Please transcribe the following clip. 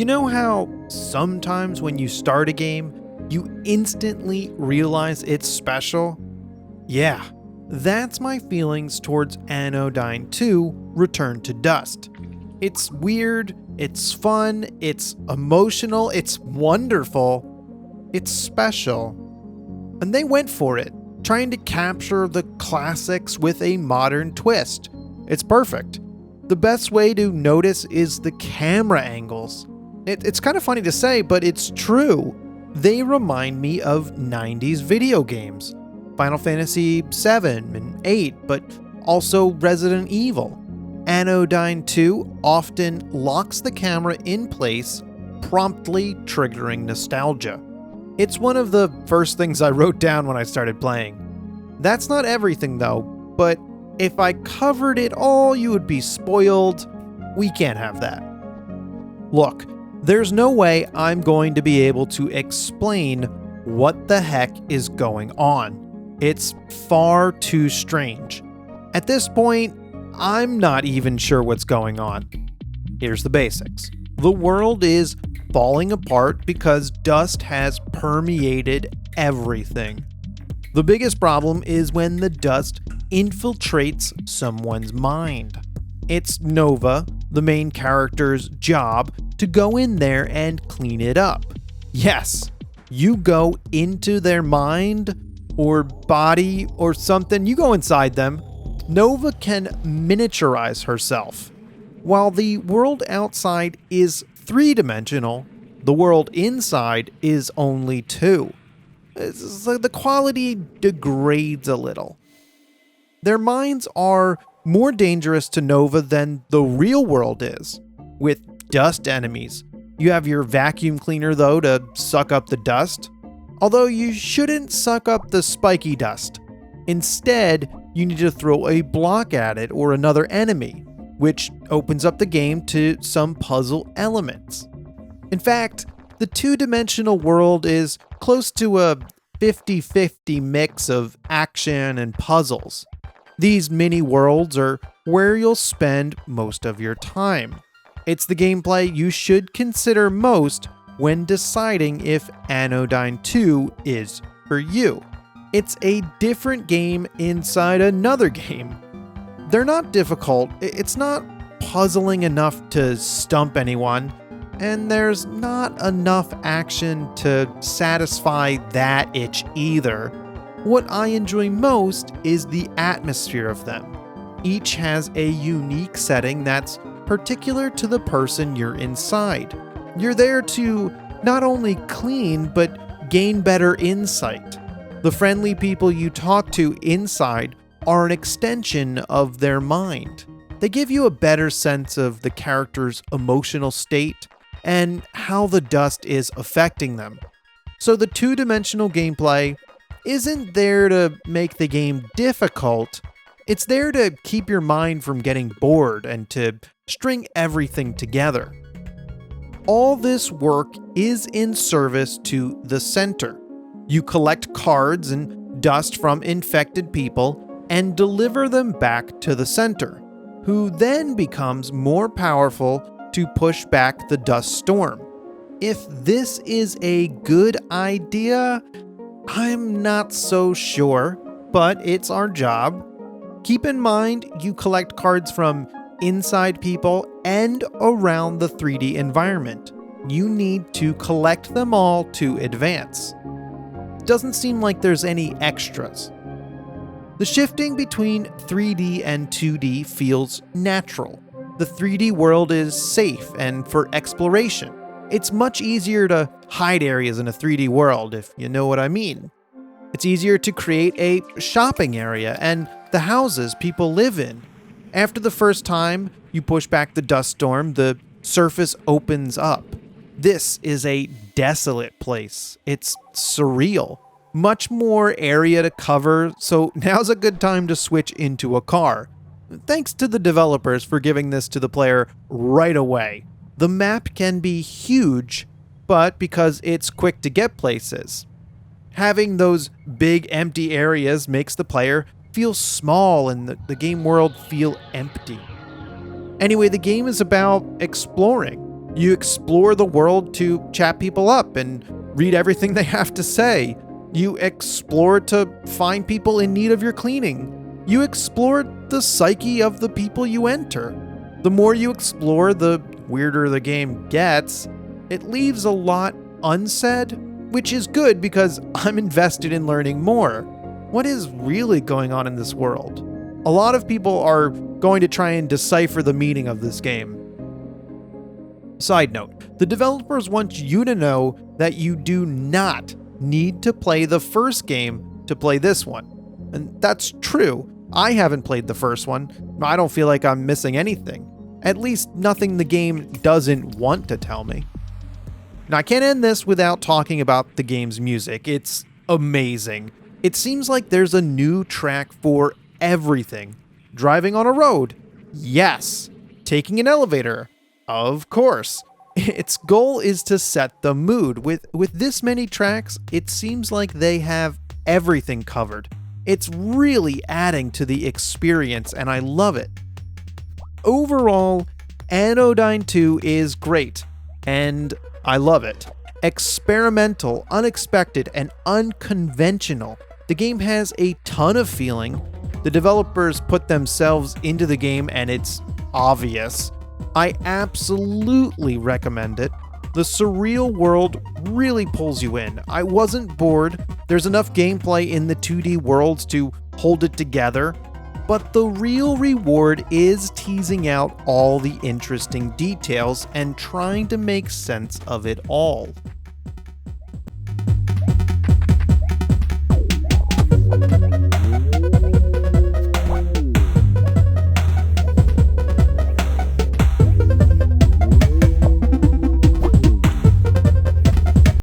You know how sometimes when you start a game, you instantly realize it's special? Yeah, that's my feelings towards Anodyne 2 Return to Dust. It's weird, it's fun, it's emotional, it's wonderful, it's special. And they went for it, trying to capture the classics with a modern twist. It's perfect. The best way to notice is the camera angles. It's kind of funny to say, but it's true. They remind me of 90s video games. Final Fantasy 7 and 8, but also Resident Evil. Anodyne 2 often locks the camera in place, promptly triggering nostalgia. It's one of the first things I wrote down when I started playing. That's not everything though, but if I covered it all, you would be spoiled. We can't have that. Look, there's no way I'm going to be able to explain what the heck is going on. It's far too strange. At this point, I'm not even sure what's going on. Here's the basics. The world is falling apart because dust has permeated everything. The biggest problem is when the dust infiltrates someone's mind. It's Nova, the main character's job, to go in there and clean it up. Yes, you go into their mind or body or something, you go inside them. Nova can miniaturize herself. While the world outside is three-dimensional, the world inside is only two. So the quality degrades a little. Their minds are more dangerous to Nova than the real world is, with dust enemies. You have your vacuum cleaner though to suck up the dust, although you shouldn't suck up the spiky dust. Instead, you need to throw a block at it or another enemy, which opens up the game to some puzzle elements. In fact, the two-dimensional world is close to a 50-50 mix of action and puzzles. These mini worlds are where you'll spend most of your time. It's the gameplay you should consider most when deciding if Anodyne 2 is for you. It's a different game inside another game. They're not difficult, it's not puzzling enough to stump anyone, and there's not enough action to satisfy that itch either. What I enjoy most is the atmosphere of them. Each has a unique setting that's particular to the person you're inside. You're there to not only clean, but gain better insight. The friendly people you talk to inside are an extension of their mind. They give you a better sense of the character's emotional state and how the dust is affecting them. So the two-dimensional gameplay isn't there to make the game difficult, it's there to keep your mind from getting bored and to string everything together. All this work is in service to the center. You collect cards and dust from infected people and deliver them back to the center, who then becomes more powerful to push back the dust storm. If this is a good idea, I'm not so sure, but it's our job. Keep in mind you collect cards from inside people and around the 3D environment. You need to collect them all to advance. Doesn't seem like there's any extras. The shifting between 3D and 2D feels natural. The 3D world is safe and for exploration. It's much easier to hide areas in a 3D world, if you know what I mean. It's easier to create a shopping area and the houses people live in. After the first time you push back the dust storm, the surface opens up. This is a desolate place. It's surreal. Much more area to cover, so now's a good time to switch into a car. Thanks to the developers for giving this to the player right away. The map can be huge, but because it's quick to get places. Having those big empty areas makes the player feel small and the game world feel empty. Anyway, the game is about exploring. You explore the world to chat people up and read everything they have to say. You explore to find people in need of your cleaning. You explore the psyche of the people you enter. The more you explore, the weirder the game gets. It leaves a lot unsaid, which is good because I'm invested in learning more. What is really going on in this world? A lot of people are going to try and decipher the meaning of this game. Side note, the developers want you to know that you do not need to play the first game to play this one. And that's true. I haven't played the first one. I don't feel like I'm missing anything. At least nothing the game doesn't want to tell me. Now, I can't end this without talking about the game's music. It's amazing. It seems like there's a new track for everything. Driving on a road? Yes. Taking an elevator? Of course. Its goal is to set the mood. With this many tracks, it seems like they have everything covered. It's really adding to the experience, and I love it. Overall, Anodyne 2 is great, and I love it. Experimental, unexpected, and unconventional. The game has a ton of feeling. The developers put themselves into the game, and it's obvious. I absolutely recommend it. The surreal world really pulls you in. I wasn't bored. There's enough gameplay in the 2D worlds to hold it together. But the real reward is teasing out all the interesting details and trying to make sense of it all.